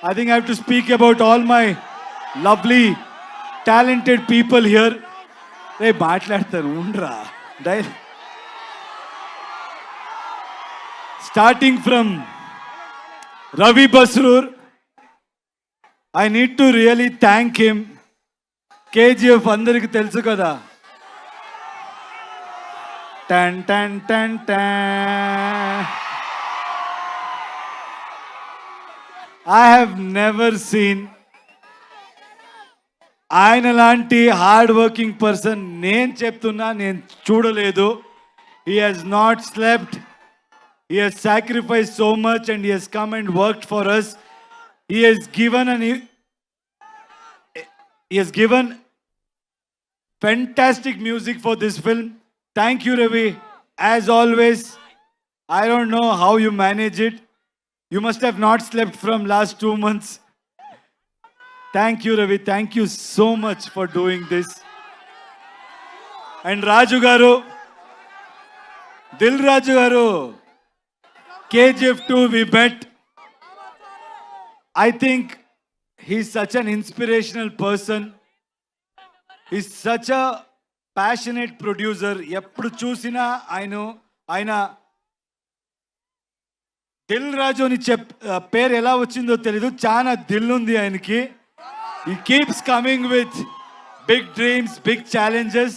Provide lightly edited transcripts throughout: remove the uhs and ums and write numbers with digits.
I think I have to speak about all my lovely, talented people here. Hey, మాట్లాడతారు ఉండరా. Starting from Ravi Basrur, I need to really thank him. KGF అందరికి తెలుసు కదా. Tan tan tan tan. I have never seen ఆయన లాంటి hard working person నేను చెప్తున్నా నేను చూడలేదు. He has not slept. He has sacrificed so much and he has come and worked for us. He has given fantastic music for this film. Thank you, Ravi. As always, I don't know how you manage it. You must have not slept from last 2 months. Thank you, Ravi. Thank you so much for doing this. And Raju Garu, Dil Raju Garu, KGF 2 we met. I think he's such an inspirational person. He's such a passionate producer. ఎప్పుడు చూసినా ఆయన దిల్ రాజు అని పేరు ఎలా వచ్చిందో తెలీదు, చాలా దిల్ ఉంది ఆయనకి. He keeps coming with big dreams, big challenges.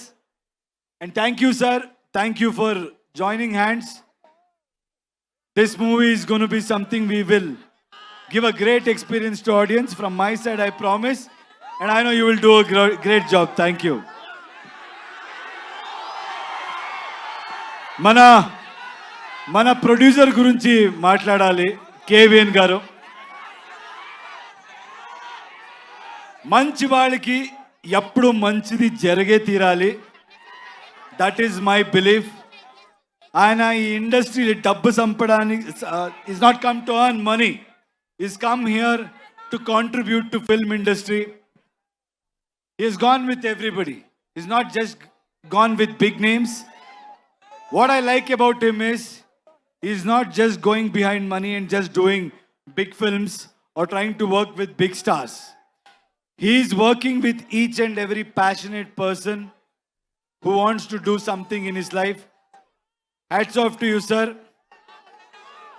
And thank you, sir. Thank you for joining hands. This movie is going to be something we will give a great experience to audience. From my side, I promise. And I know you will do a great job. Thank you. మన producer గురించి మాట్లాడాలి. KVN గారు మంచి వాళ్ళకి ఎప్పుడు మంచిది జరిగే తీరాలి. That is my belief. ఆయన ఈ ఇండస్ట్రీ డబ్బు సంపడానికి is not come to earn money, is come here to contribute to film industry. He has gone with everybody. He's not just gone with big names. What I like about him is he's not just going behind money and just doing big films or trying to work with big stars. He's working with each and every passionate person who wants to do something in his life. Hats off to you, sir.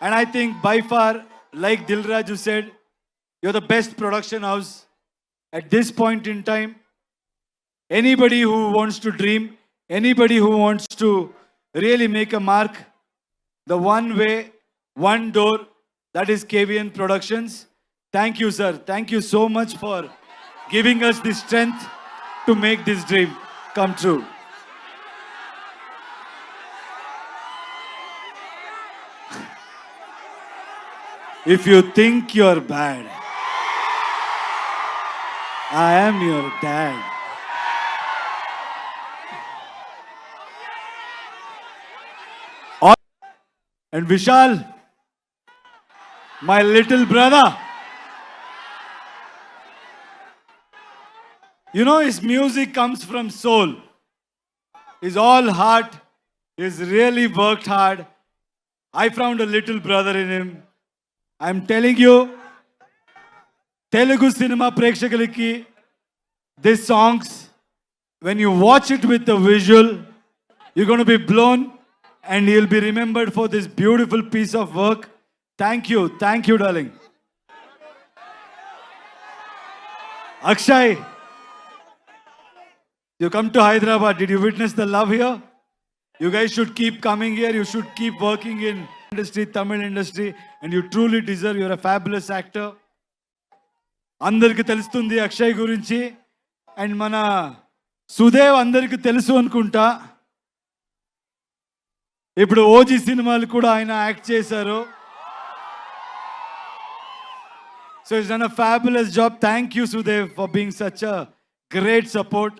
And I think by far, like Dilraju said, you're the best production house at this point in time. Anybody who wants to dream, anybody who wants to really make a mark, the one way, one door, that is KVN Productions. Thank you, sir. Thank you so much for giving us the strength to make this dream come true. If you think you're bad, I am your dad. And Vishal, my little brother, you know his music comes from soul. He's all heart. He's really worked hard. I found a little brother in him. I'm telling you, Telugu cinema prekshakaliki, these songs, when you watch it with the visual, you're going to be blown and you'll be remembered for this beautiful piece of work. Thank you, darling. Akshay, you come to Hyderabad. Did you witness the love here? You guys should keep coming here. You should keep working in industry, Tamil industry, and you truly deserve. You're a fabulous actor. అందరికి తెలుస్తుంది అక్షయ్ గురించి. And మన సుదేవ్ అందరికి తెలుసు అనుకుంటా. ఇప్పుడు OG సినిమాలు కూడా ఆయన యాక్ట్ చేశారు. So he's done a fabulous job. Thank you, Sudev, for being such a great support.